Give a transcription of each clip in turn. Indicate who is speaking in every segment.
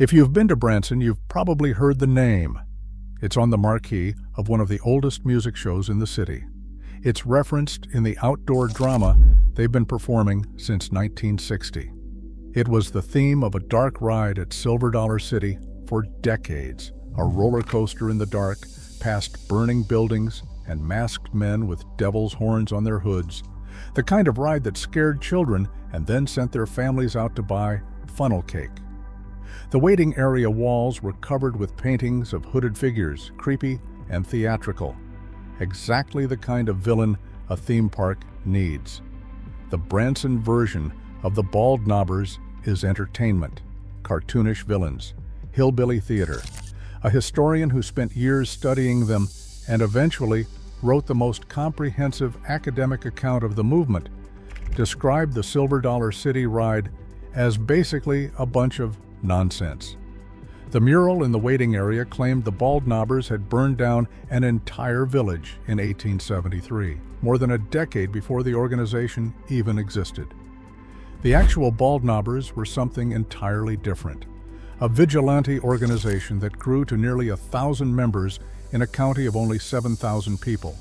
Speaker 1: If you've been to Branson, you've probably heard the name. It's on the marquee of one of the oldest music shows in the city. It's referenced in the outdoor drama they've been performing since 1960. It was the theme of a dark ride at Silver Dollar City for decades, a roller coaster in the dark, past burning buildings and masked men with devil's horns on their hoods, the kind of ride that scared children and then sent their families out to buy funnel cake. The waiting area walls were covered with paintings of hooded figures, creepy and theatrical. Exactly the kind of villain a theme park needs. The Branson version of the Baldknobbers is entertainment, cartoonish villains, hillbilly theater. A historian who spent years studying them and eventually wrote the most comprehensive academic account of the movement, described the Silver Dollar City ride as basically a bunch of nonsense. The mural in the waiting area claimed the Baldknobbers had burned down an entire village in 1873, more than a decade before the organization even existed. The actual Baldknobbers were something entirely different, a vigilante organization that grew to nearly 1,000 members in a county of only 7,000 people,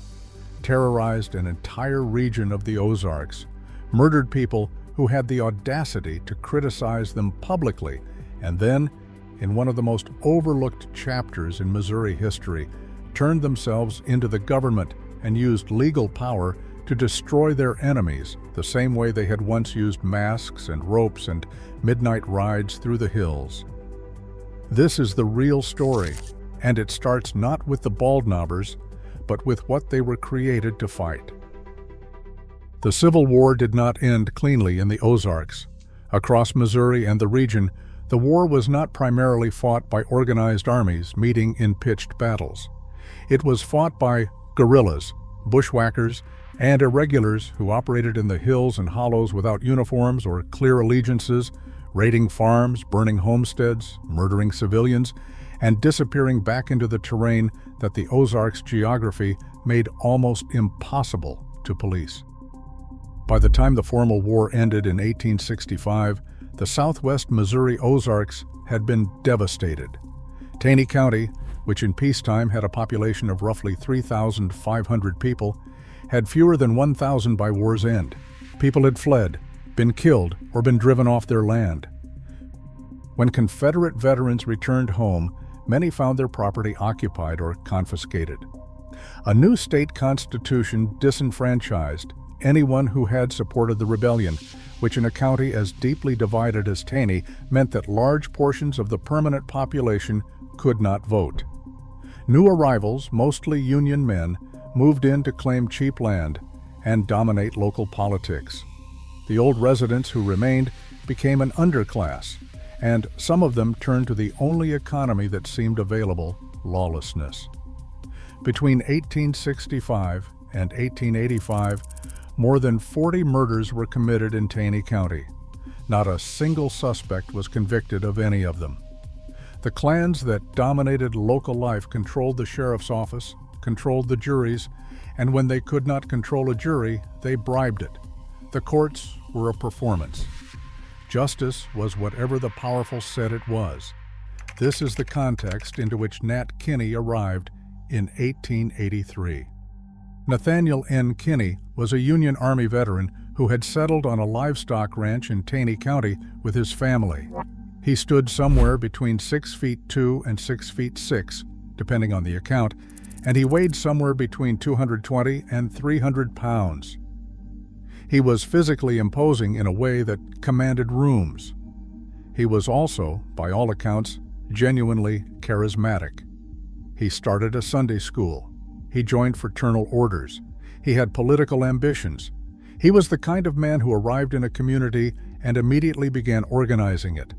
Speaker 1: terrorized an entire region of the Ozarks, murdered people who had the audacity to criticize them publicly, and then, in one of the most overlooked chapters in Missouri history, turned themselves into the government and used legal power to destroy their enemies the same way they had once used masks and ropes and midnight rides through the hills. This is the real story, and it starts not with the Baldknobbers, but with what they were created to fight. The Civil War did not end cleanly in the Ozarks. Across Missouri and the region, the war was not primarily fought by organized armies meeting in pitched battles. It was fought by guerrillas, bushwhackers, and irregulars who operated in the hills and hollows without uniforms or clear allegiances, raiding farms, burning homesteads, murdering civilians, and disappearing back into the terrain that the Ozarks' geography made almost impossible to police. By the time the formal war ended in 1865, the southwest Missouri Ozarks had been devastated. Taney County, which in peacetime had a population of roughly 3,500 people, had fewer than 1,000 by war's end. People had fled, been killed, or been driven off their land. When Confederate veterans returned home, many found their property occupied or confiscated. A new state constitution disenfranchised anyone who had supported the rebellion, which in a county as deeply divided as Taney meant that large portions of the permanent population could not vote. New arrivals, mostly Union men, moved in to claim cheap land and dominate local politics. The old residents who remained became an underclass, and some of them turned to the only economy that seemed available, lawlessness. Between 1865 and 1885, more than 40 murders were committed in Taney County. Not a single suspect was convicted of any of them. The clans that dominated local life controlled the sheriff's office, controlled the juries, and when they could not control a jury, they bribed it. The courts were a performance. Justice was whatever the powerful said it was. This is the context into which Nat Kinney arrived in 1883. Nathaniel N. Kinney was a Union Army veteran who had settled on a livestock ranch in Taney County with his family. He stood somewhere between 6'2" and 6'6", depending on the account, and he weighed somewhere between 220 and 300 pounds. He was physically imposing in a way that commanded rooms. He was also, by all accounts, genuinely charismatic. He started a Sunday school. He joined fraternal orders. He had political ambitions. He was the kind of man who arrived in a community and immediately began organizing it.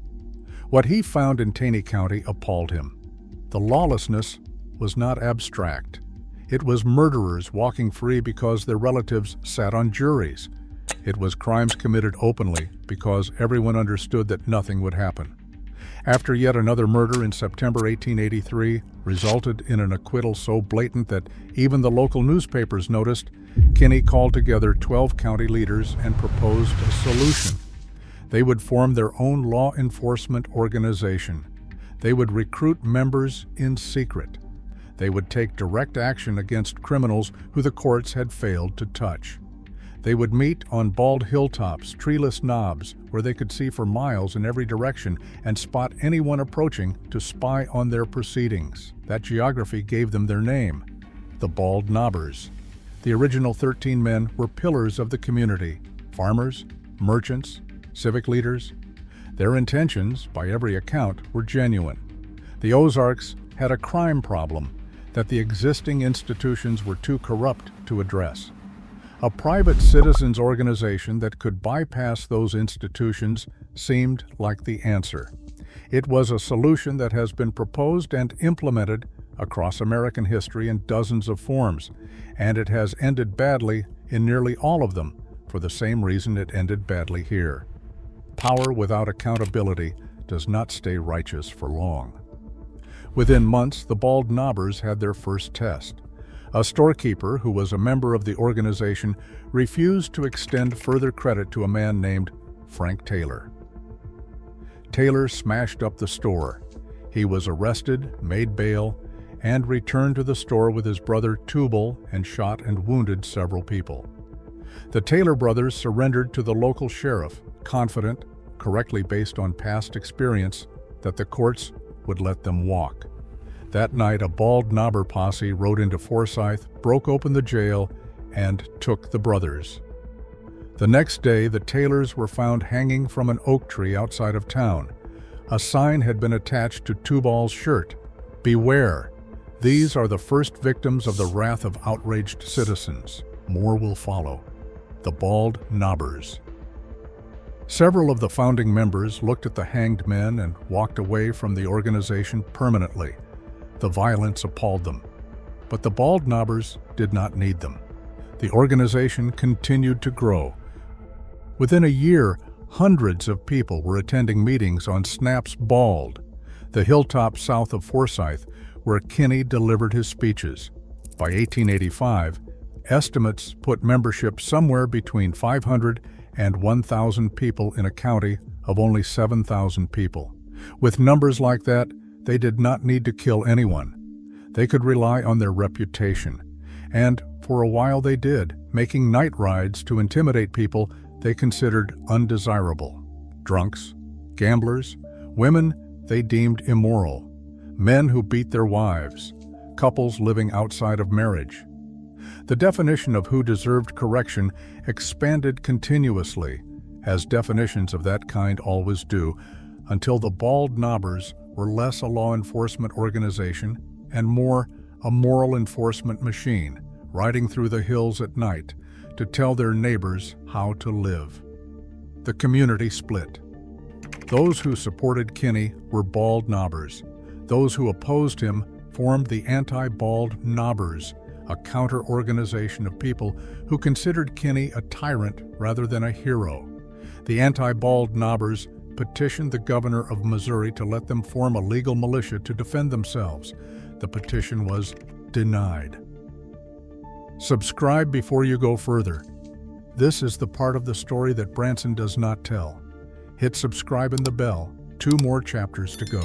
Speaker 1: What he found in Taney County appalled him. The lawlessness was not abstract. It was murderers walking free because their relatives sat on juries. It was crimes committed openly because everyone understood that nothing would happen. After yet another murder in September 1883 resulted in an acquittal so blatant that even the local newspapers noticed, Kinney called together 12 county leaders and proposed a solution. They would form their own law enforcement organization. They would recruit members in secret. They would take direct action against criminals who the courts had failed to touch. They would meet on bald hilltops, treeless knobs, where they could see for miles in every direction and spot anyone approaching to spy on their proceedings. That geography gave them their name, the Baldknobbers. The original 13 men were pillars of the community, farmers, merchants, civic leaders. Their intentions, by every account, were genuine. The Ozarks had a crime problem that the existing institutions were too corrupt to address. A private citizens organization that could bypass those institutions seemed like the answer. It was a solution that has been proposed and implemented across American history in dozens of forms, and it has ended badly in nearly all of them for the same reason it ended badly here. Power without accountability does not stay righteous for long. Within months, the Baldknobbers had their first test. A storekeeper who was a member of the organization refused to extend further credit to a man named Frank Taylor. Taylor smashed up the store. He was arrested, made bail, and returned to the store with his brother Tubal and shot and wounded several people. The Taylor brothers surrendered to the local sheriff, confident, correctly based on past experience, that the courts would let them walk. That night, a Baldknobber posse rode into Forsyth, broke open the jail, and took the brothers. The next day, the Taylors were found hanging from an oak tree outside of town. A sign had been attached to Tubal's shirt. "Beware. These are the first victims of the wrath of outraged citizens. More will follow." The Baldknobbers. Several of the founding members looked at the hanged men and walked away from the organization permanently. The violence appalled them. But the Baldknobbers did not need them. The organization continued to grow. Within a year, hundreds of people were attending meetings on Snap's Bald, the hilltop south of Forsyth, where Kinney delivered his speeches. By 1885, estimates put membership somewhere between 500 and 1,000 people in a county of only 7,000 people. With numbers like that, they did not need to kill anyone. They could rely on their reputation. And for a while they did, making night rides to intimidate people they considered undesirable. Drunks, gamblers, women they deemed immoral, men who beat their wives, couples living outside of marriage. The definition of who deserved correction expanded continuously, as definitions of that kind always do, until the Baldknobbers were less a law enforcement organization and more a moral enforcement machine, riding through the hills at night to tell their neighbors how to live. The community split. Those who supported Kinney were Baldknobbers. Those who opposed him formed the anti-Baldknobbers, a counter-organization of people who considered Kinney a tyrant rather than a hero. The anti-Baldknobbers petitioned the governor of Missouri to let them form a legal militia to defend themselves. The petition was denied. Subscribe before you go further. This is the part of the story that Branson does not tell. Hit subscribe and the bell. 2 more chapters to go.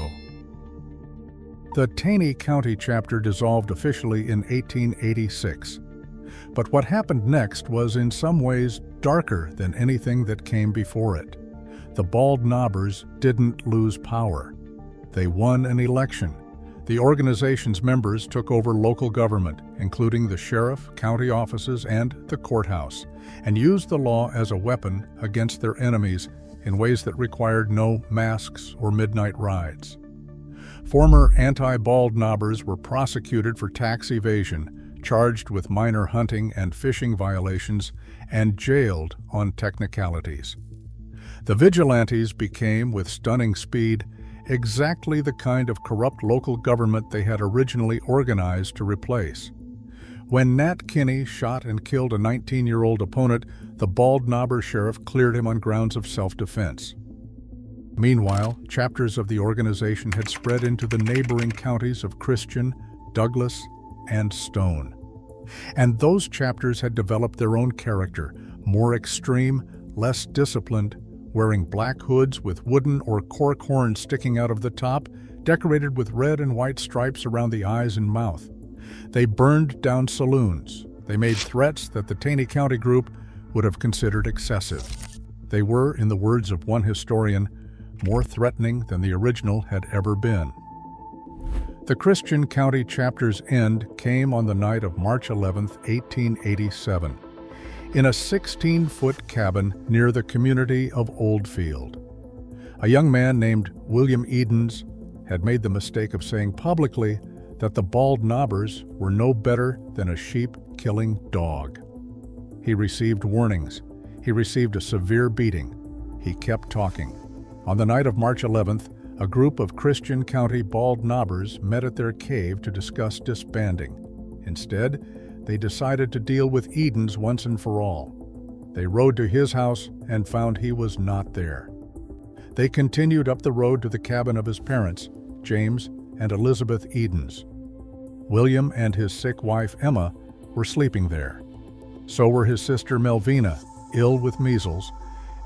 Speaker 1: The Taney County chapter dissolved officially in 1886. But what happened next was in some ways darker than anything that came before it. The Baldknobbers didn't lose power. They won an election. The organization's members took over local government, including the sheriff, county offices, and the courthouse, and used the law as a weapon against their enemies in ways that required no masks or midnight rides. Former anti-Baldknobbers were prosecuted for tax evasion, charged with minor hunting and fishing violations, and jailed on technicalities. The Vigilantes became, with stunning speed, exactly the kind of corrupt local government they had originally organized to replace. When Nat Kinney shot and killed a 19-year-old opponent, the Baldknobber sheriff cleared him on grounds of self-defense. Meanwhile, chapters of the organization had spread into the neighboring counties of Christian, Douglas, and Stone. And those chapters had developed their own character, more extreme, less disciplined, wearing black hoods with wooden or cork horns sticking out of the top, decorated with red and white stripes around the eyes and mouth. They burned down saloons. They made threats that the Taney County group would have considered excessive. They were, in the words of one historian, more threatening than the original had ever been. The Christian County chapter's end came on the night of March 11, 1887, in a 16-foot cabin near the community of Oldfield. A young man named William Edens had made the mistake of saying publicly that the Baldknobbers were no better than a sheep-killing dog. He received warnings. He received a severe beating. He kept talking. On the night of March 11th, a group of Christian County Baldknobbers met at their cave to discuss disbanding. Instead, they decided to deal with Edens once and for all. They rode to his house and found he was not there. They continued up the road to the cabin of his parents, James and Elizabeth Edens. William and his sick wife, Emma, were sleeping there. So were his sister Melvina, ill with measles,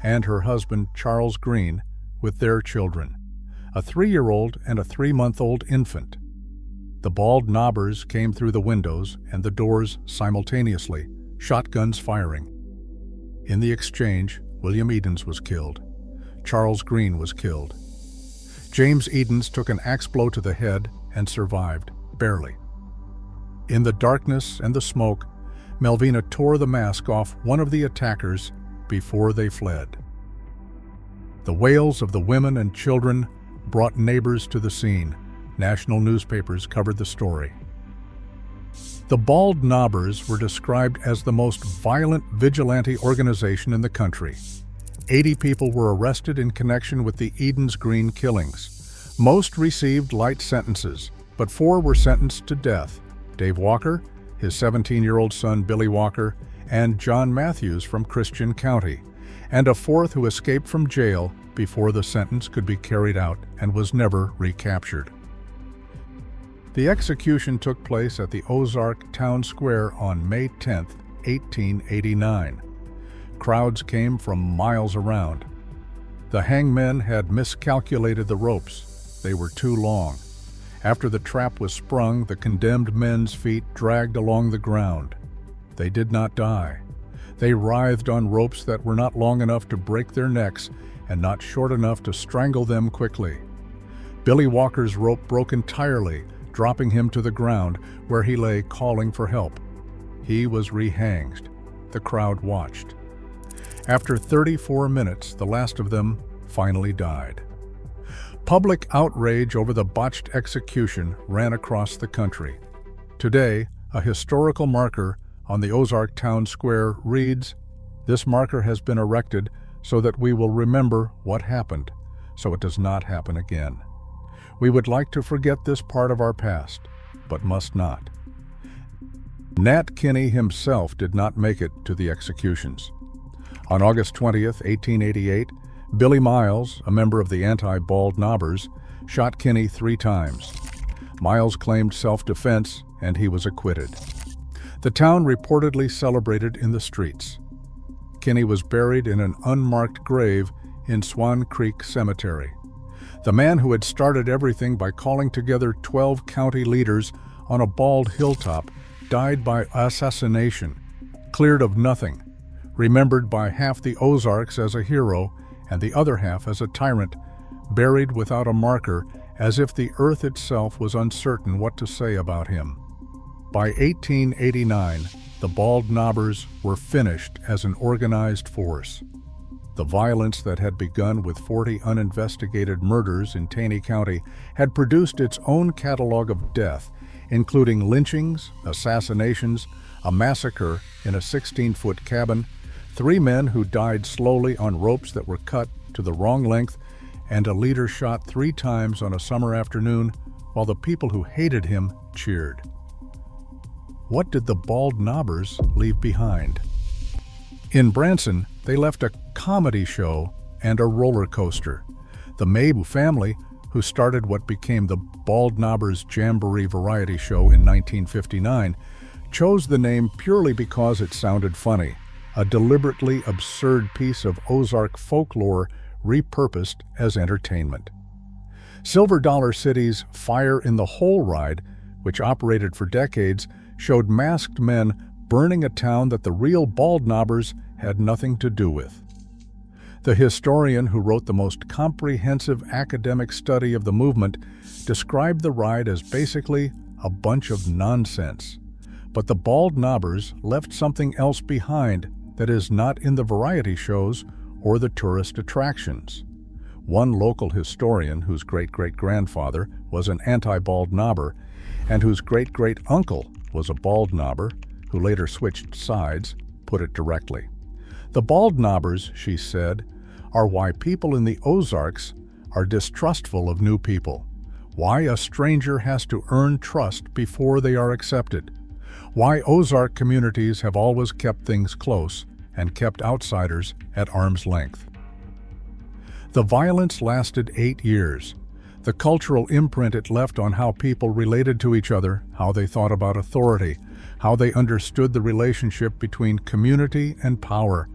Speaker 1: and her husband, Charles Green, with their children, a 3-year-old and a 3-month-old infant. The Baldknobbers came through the windows and the doors simultaneously, shotguns firing. In the exchange, William Edens was killed. Charles Green was killed. James Edens took an axe blow to the head and survived, barely. In the darkness and the smoke, Melvina tore the mask off one of the attackers before they fled. The wails of the women and children brought neighbors to the scene. National newspapers covered the story. The Baldknobbers were described as the most violent vigilante organization in the country. 80 people were arrested in connection with the Edens Green killings. Most received light sentences, but 4 were sentenced to death: Dave Walker, his 17-year-old son Billy Walker, and John Matthews from Christian County, and a 4th who escaped from jail before the sentence could be carried out and was never recaptured. The execution took place at the Ozark Town Square on May 10, 1889. Crowds came from miles around. The hangmen had miscalculated the ropes. They were too long. After the trap was sprung, the condemned men's feet dragged along the ground. They did not die. They writhed on ropes that were not long enough to break their necks and not short enough to strangle them quickly. Billy Walker's rope broke entirely, dropping him to the ground, where he lay calling for help. He was rehanged. The crowd watched. After 34 minutes, the last of them finally died. Public outrage over the botched execution ran across the country. Today, a historical marker on the Ozark Town Square reads, "This marker has been erected so that we will remember what happened, so it does not happen again. We would like to forget this part of our past, but must not." Nat Kinney himself did not make it to the executions. On August 20th, 1888, Billy Miles, a member of the anti-Baldknobbers, shot Kinney 3 times. Miles claimed self-defense, and he was acquitted. The town reportedly celebrated in the streets. Kinney was buried in an unmarked grave in Swan Creek Cemetery. The man who had started everything by calling together 12 county leaders on a bald hilltop died by assassination, cleared of nothing, remembered by half the Ozarks as a hero and the other half as a tyrant, buried without a marker, as if the earth itself was uncertain what to say about him. By 1889, the Baldknobbers were finished as an organized force. The violence that had begun with 40 uninvestigated murders in Taney County had produced its own catalog of death, including lynchings, assassinations, a massacre in a 16-foot cabin, 3 men who died slowly on ropes that were cut to the wrong length, and a leader shot 3 times on a summer afternoon while the people who hated him cheered. What did the Baldknobbers leave behind? In Branson, they left a comedy show and a roller coaster. The Maybu family, who started what became the Baldknobbers Jamboree variety show in 1959, chose the name purely because it sounded funny, a deliberately absurd piece of Ozark folklore repurposed as entertainment. Silver Dollar City's Fire in the Hole ride, which operated for decades, showed masked men burning a town that the real Baldknobbers had nothing to do with. The historian who wrote the most comprehensive academic study of the movement described the ride as basically a bunch of nonsense. But the Baldknobbers left something else behind that is not in the variety shows or the tourist attractions. One local historian whose great-great-grandfather was an anti-Baldknobber and whose great-great-uncle was a Baldknobber, who later switched sides, put it directly. The Baldknobbers, she said, are why people in the Ozarks are distrustful of new people, why a stranger has to earn trust before they are accepted, why Ozark communities have always kept things close and kept outsiders at arm's length. The violence lasted 8 years. The cultural imprint it left on how people related to each other, how they thought about authority, how they understood the relationship between community and power,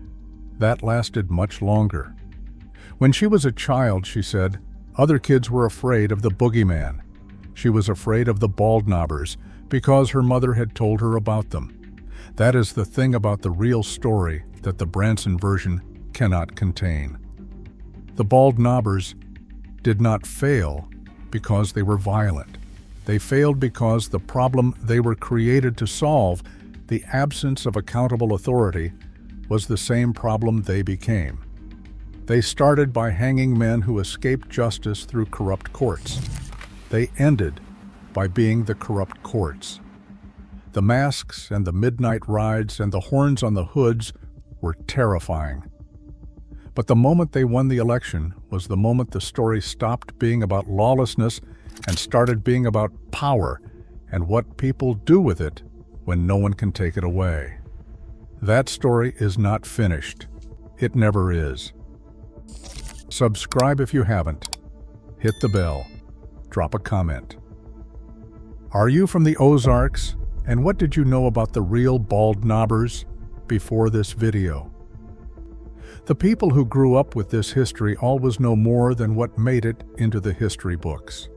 Speaker 1: that lasted much longer. When she was a child, she said, other kids were afraid of the boogeyman. She was afraid of the Baldknobbers because her mother had told her about them. That is the thing about the real story that the Branson version cannot contain. The Baldknobbers did not fail because they were violent. They failed because the problem they were created to solve, the absence of accountable authority, was the same problem they became. They started by hanging men who escaped justice through corrupt courts. They ended by being the corrupt courts. The masks and the midnight rides and the horns on the hoods were terrifying. But the moment they won the election was the moment the story stopped being about lawlessness and started being about power and what people do with it when no one can take it away. That story is not finished. It never is. Subscribe if you haven't. Hit the bell. Drop a comment. Are you from the Ozarks? And what did you know about the real Baldknobbers before this video? The people who grew up with this history always know more than what made it into the history books.